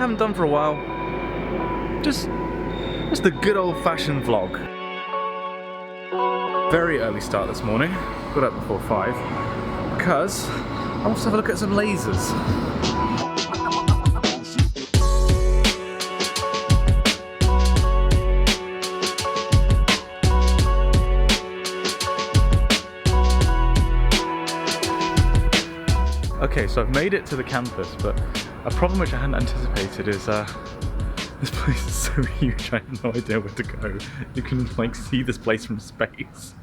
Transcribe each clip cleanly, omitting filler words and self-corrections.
haven't done for a while. Just the good old-fashioned vlog. Very early start this morning. Got up before 5 because I want to have a look at some lasers. Okay, so I've made it to the campus, but a problem which I hadn't anticipated is this place is so huge, I have no idea where to go. You can like see this place from space.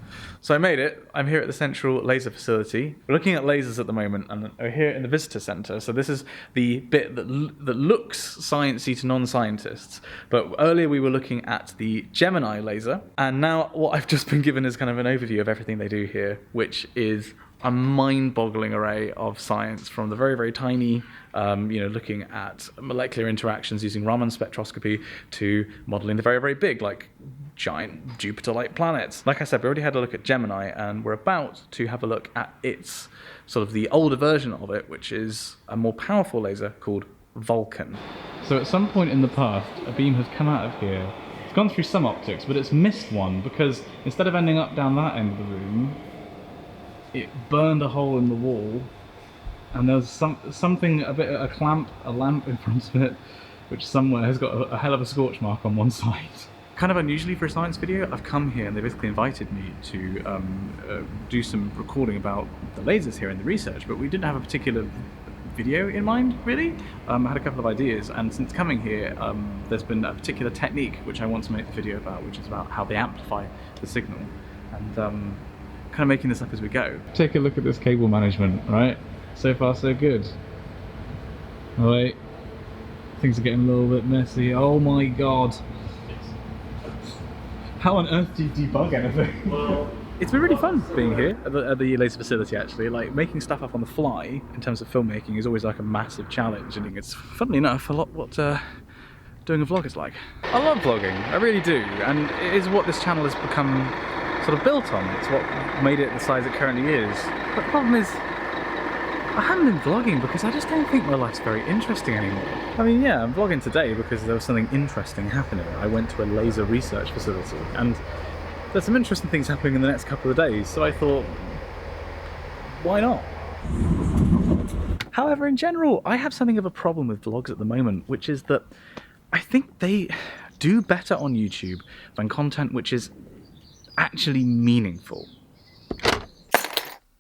So I made it. I'm here at the Central Laser Facility. We're looking at lasers at the moment, and we're here in the visitor center. So this is the bit that looks sciencey to non-scientists. But earlier we were looking at the Gemini laser, and now what I've just been given is kind of an overview of everything they do here, which is a mind-boggling array of science, from the very, very tiny, looking at molecular interactions using Raman spectroscopy, to modeling the very, very big, like giant Jupiter-like planets. Like I said, we already had a look at Gemini, and we're about to have a look at its sort of the older version of it, which is a more powerful laser called Vulcan. So at some point in the past, a beam has come out of here. It's gone through some optics, but it's missed one, because instead of ending up down that end of the room, it burned a hole in the wall, and there's something, a lamp in front of it, which somewhere has got a hell of a scorch mark on one side. Kind of unusually for a science video, I've come here and they basically invited me to do some recording about the lasers here and the research, but we didn't have a particular video in mind, really. I had a couple of ideas, and since coming here, there's been a particular technique which I want to make the video about, which is about how they amplify the signal, and kind of making this up as we go. Take a look at this cable management, right? So far so good. Oh wait, things are getting a little bit messy. Oh my god. How on earth do you debug anything? Well, it's been really fun being here at the laser facility, actually. Like, making stuff up on the fly in terms of filmmaking is always like a massive challenge, and it's, funnily enough, a lot what doing a vlog is like. I love vlogging, I really do, and it is what this channel has become sort of built on. It's what made it the size it currently is. But the problem is, I haven't been vlogging because I just don't think my life's very interesting anymore. I mean, yeah, I'm vlogging today because there was something interesting happening. I went to a laser research facility, and there's some interesting things happening in the next couple of days, so I thought, why not? However, in general, I have something of a problem with vlogs at the moment, which is that I think they do better on YouTube than content which is actually meaningful.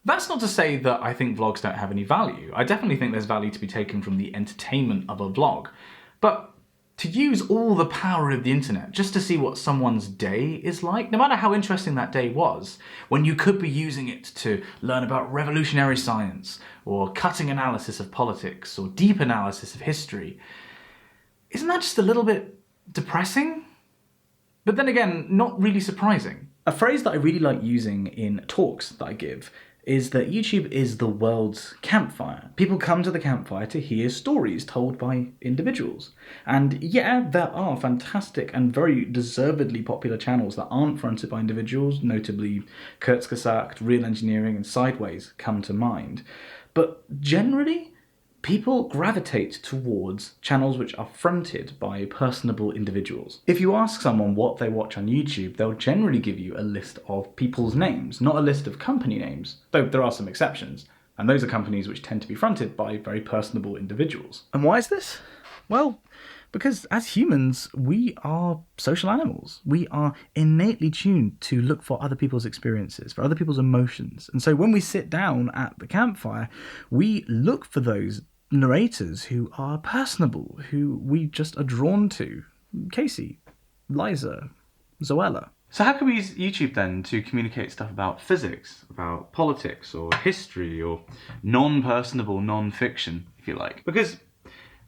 That's not to say that I think vlogs don't have any value. I definitely think there's value to be taken from the entertainment of a vlog. But to use all the power of the internet just to see what someone's day is like, no matter how interesting that day was, when you could be using it to learn about revolutionary science, or cutting analysis of politics, or deep analysis of history, isn't that just a little bit depressing? But then again, not really surprising. A phrase that I really like using in talks that I give is that YouTube is the world's campfire. People come to the campfire to hear stories told by individuals. And yeah, there are fantastic and very deservedly popular channels that aren't fronted by individuals, notably Kurzgesagt, Real Engineering, and Sideways come to mind. But generally, people gravitate towards channels which are fronted by personable individuals. If you ask someone what they watch on YouTube, they'll generally give you a list of people's names, not a list of company names, though there are some exceptions, and those are companies which tend to be fronted by very personable individuals. And why is this? Well, because as humans, we are social animals. We are innately tuned to look for other people's experiences, for other people's emotions. And so when we sit down at the campfire, we look for those narrators who are personable, who we just are drawn to. Casey, Liza, Zoella. So how can we use YouTube then to communicate stuff about physics, about politics, or history, or non-personable non-fiction, if you like? Because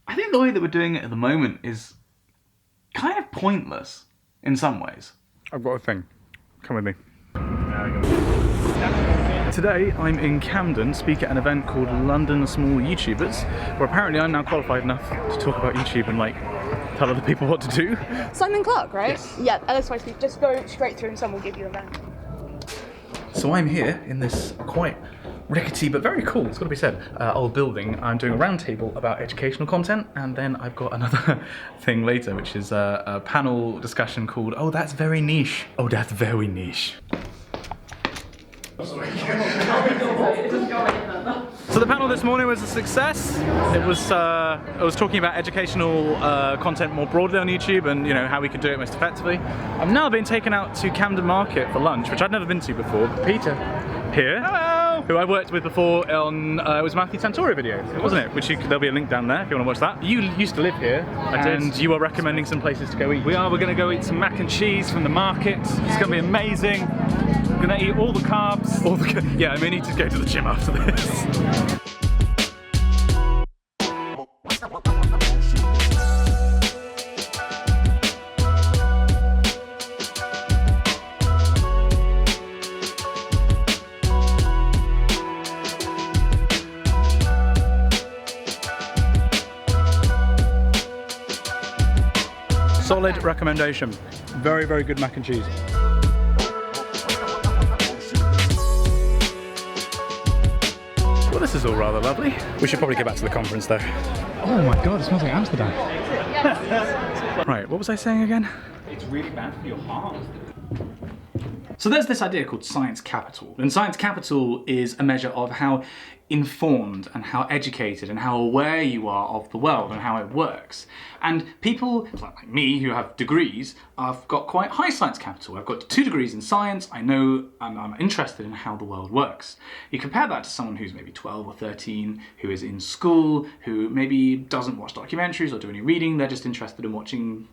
I think the way that we're doing it at the moment is kind of pointless in some ways. I've got a thing. Come with me. Today I'm in Camden, speak at an event called London Small YouTubers, where apparently I'm now qualified enough to talk about YouTube and like tell other people what to do. Simon Clark, right? Yes. Yeah, that's why just go straight through and someone will give you a van. So I'm here in this quite rickety but very cool, it's got to be said, old building. I'm doing a round table about educational content, and then I've got another thing later, which is a panel discussion called "Oh, that's very niche." Oh, that's very niche. So the panel this morning was a success. It was I was talking about educational content more broadly on YouTube, and how we could do it most effectively. I'm now being taken out to Camden Market for lunch, which I'd never been to before. Peter here. Hello. Who I worked with before on it was Matthew Tantori video, wasn't it? Which there'll be a link down there if you want to watch that. You used to live here, and you are recommending some places to go eat. We're going to go eat some mac and cheese from the market. It's going to be amazing. We're going to eat all the carbs. Yeah, I may need to go to the gym after this. Solid recommendation. Very, very good mac and cheese. Well, this is all rather lovely. We should probably get back to the conference though. Oh my god, it smells like Amsterdam. Right, what was I saying again? It's really bad for your heart. So there's this idea called science capital. And science capital is a measure of how informed and how educated and how aware you are of the world and how it works. And people like me who have degrees, I've got quite high science capital. I've got 2 degrees in science. I know and I'm interested in how the world works. You compare that to someone who's maybe 12 or 13, who is in school, who maybe doesn't watch documentaries or do any reading. They're just interested in watching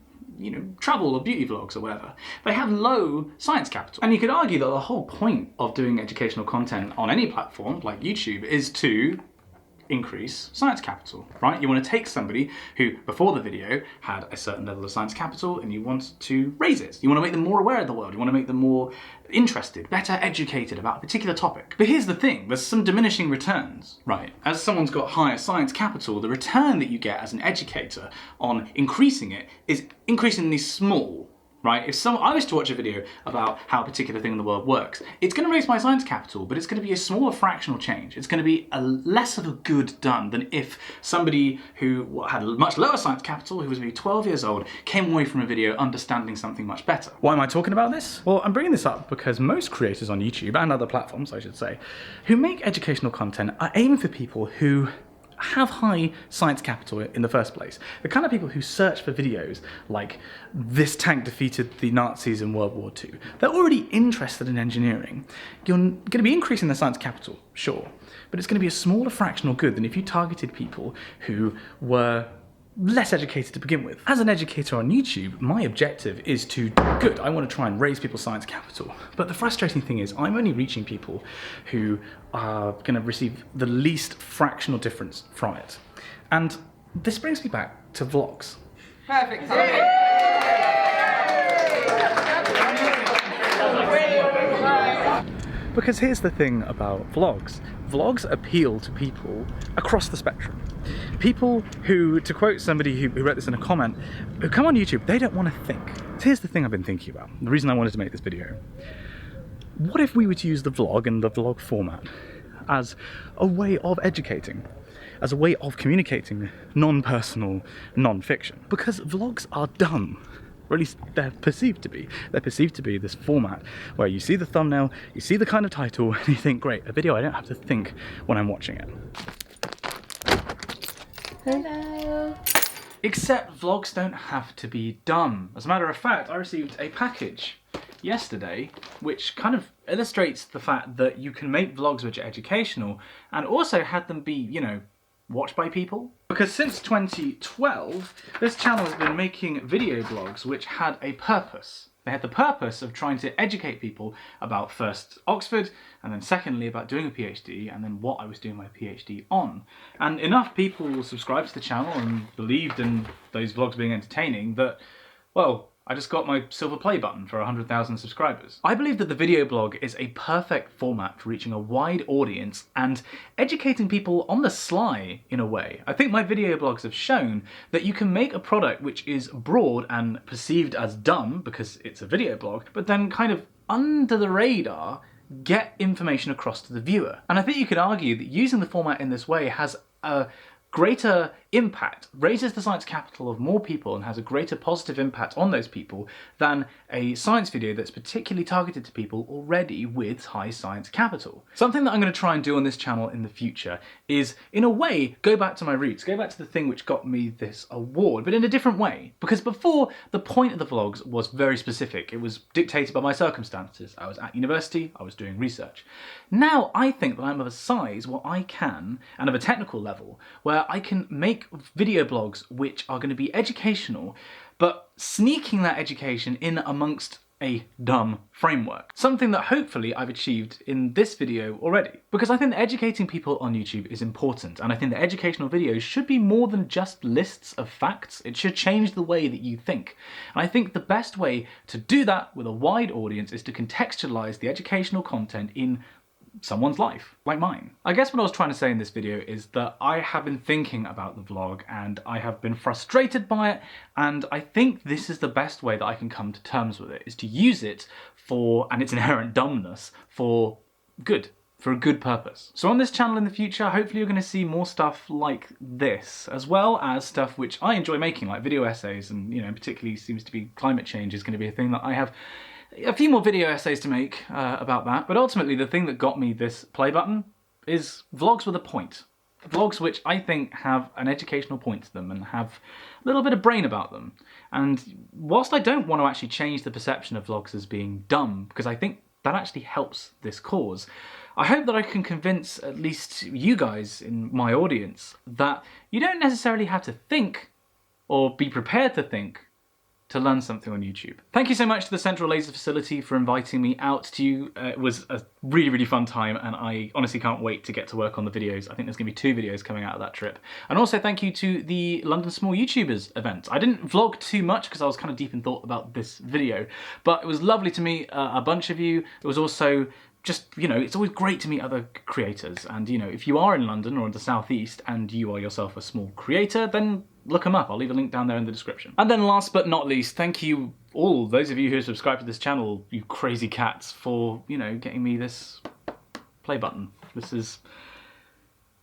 travel or beauty vlogs or whatever. They have low science capital. And you could argue that the whole point of doing educational content on any platform like YouTube is to increase science capital, right? You want to take somebody who before the video had a certain level of science capital and you want to raise it. You want to make them more aware of the world. You want to make them more interested, better educated about a particular topic. But here's the thing, there's some diminishing returns, right? As someone's got higher science capital, the return that you get as an educator on increasing it is increasingly small. Right? If I was to watch a video about how a particular thing in the world works, it's going to raise my science capital, but it's going to be a smaller fractional change. It's going to be a less of a good done than if somebody who had a much lower science capital, who was maybe 12 years old, came away from a video understanding something much better. Why am I talking about this? Well, I'm bringing this up because most creators on YouTube, and other platforms I should say, who make educational content are aiming for people who have high science capital in the first place. The kind of people who search for videos like this tank defeated the Nazis in World War II. They're already interested in engineering. You're going to be increasing their science capital, sure, but it's going to be a smaller fractional good than if you targeted people who were less educated to begin with. As an educator on YouTube, my objective is to good. I want to try and raise people's science capital. But the frustrating thing is I'm only reaching people who are going to receive the least fractional difference from it. And this brings me back to vlogs. Perfect. Because here's the thing about vlogs. Vlogs appeal to people across the spectrum. People who, to quote somebody who wrote this in a comment, who come on YouTube, they don't want to think. So here's the thing I've been thinking about, the reason I wanted to make this video. What if we were to use the vlog and the vlog format as a way of educating, as a way of communicating non-personal non-fiction? Because vlogs are dumb. Or at least they're perceived to be. They're perceived to be this format where you see the thumbnail, you see the kind of title, and you think, great, a video I don't have to think when I'm watching it. Hello. Except vlogs don't have to be dumb. As a matter of fact, I received a package yesterday which kind of illustrates the fact that you can make vlogs which are educational and also have them be, watched by people. Because since 2012, this channel has been making video blogs which had a purpose. They had the purpose of trying to educate people about first Oxford, and then secondly about doing a PhD, and then what I was doing my PhD on. And enough people subscribed to the channel and believed in those vlogs being entertaining that, well, I just got my silver play button for 100,000 subscribers. I believe that the video blog is a perfect format for reaching a wide audience and educating people on the sly in a way. I think my video blogs have shown that you can make a product which is broad and perceived as dumb because it's a video blog, but then kind of under the radar get information across to the viewer. And I think you could argue that using the format in this way has a greater impact, raises the science capital of more people and has a greater positive impact on those people than a science video that's particularly targeted to people already with high science capital. Something that I'm going to try and do on this channel in the future is, in a way, go back to my roots, go back to the thing which got me this award, but in a different way. Because before, the point of the vlogs was very specific. It was dictated by my circumstances. I was at university, I was doing research. Now I think that I'm of a size where I can, and of a technical level, where I can make video blogs which are going to be educational, but sneaking that education in amongst a dumb framework. Something that hopefully I've achieved in this video already. Because I think that educating people on YouTube is important, and I think that educational videos should be more than just lists of facts. It should change the way that you think. And I think the best way to do that with a wide audience is to contextualize the educational content in someone's life, like mine. I guess what I was trying to say in this video is that I have been thinking about the vlog and I have been frustrated by it, and I think this is the best way that I can come to terms with it, is to use it for, and its inherent dumbness, for good. For a good purpose. So on this channel in the future, hopefully you're going to see more stuff like this, as well as stuff which I enjoy making, like video essays, and particularly seems to be climate change is going to be a thing that I have a few more video essays to make about that. But ultimately the thing that got me this play button is vlogs with a point. Vlogs which I think have an educational point to them and have a little bit of brain about them. And whilst I don't want to actually change the perception of vlogs as being dumb, because I think that actually helps this cause, I hope that I can convince at least you guys in my audience that you don't necessarily have to think or be prepared to think to learn something on YouTube. Thank you so much to the Central Laser Facility for inviting me out to you. It was a really, really fun time, and I honestly can't wait to get to work on the videos. I think there's going to be 2 videos coming out of that trip. And also thank you to the London Small YouTubers event. I didn't vlog too much because I was kind of deep in thought about this video, but it was lovely to meet a bunch of you. It was also just, it's always great to meet other creators. And, if you are in London or in the Southeast and you are yourself a small creator, then look them up. I'll leave a link down there in the description. And then last but not least, thank you all, those of you who have subscribed to this channel, you crazy cats, for, getting me this play button. This is,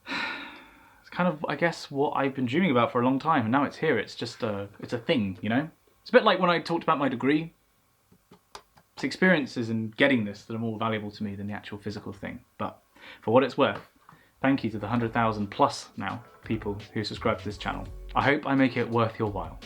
it's kind of, I guess, what I've been dreaming about for a long time, and now it's here. It's just it's a thing, It's a bit like when I talked about my degree. It's experiences in getting this that are more valuable to me than the actual physical thing. But for what it's worth, thank you to the 100,000 plus now people who subscribe to this channel. I hope I make it worth your while.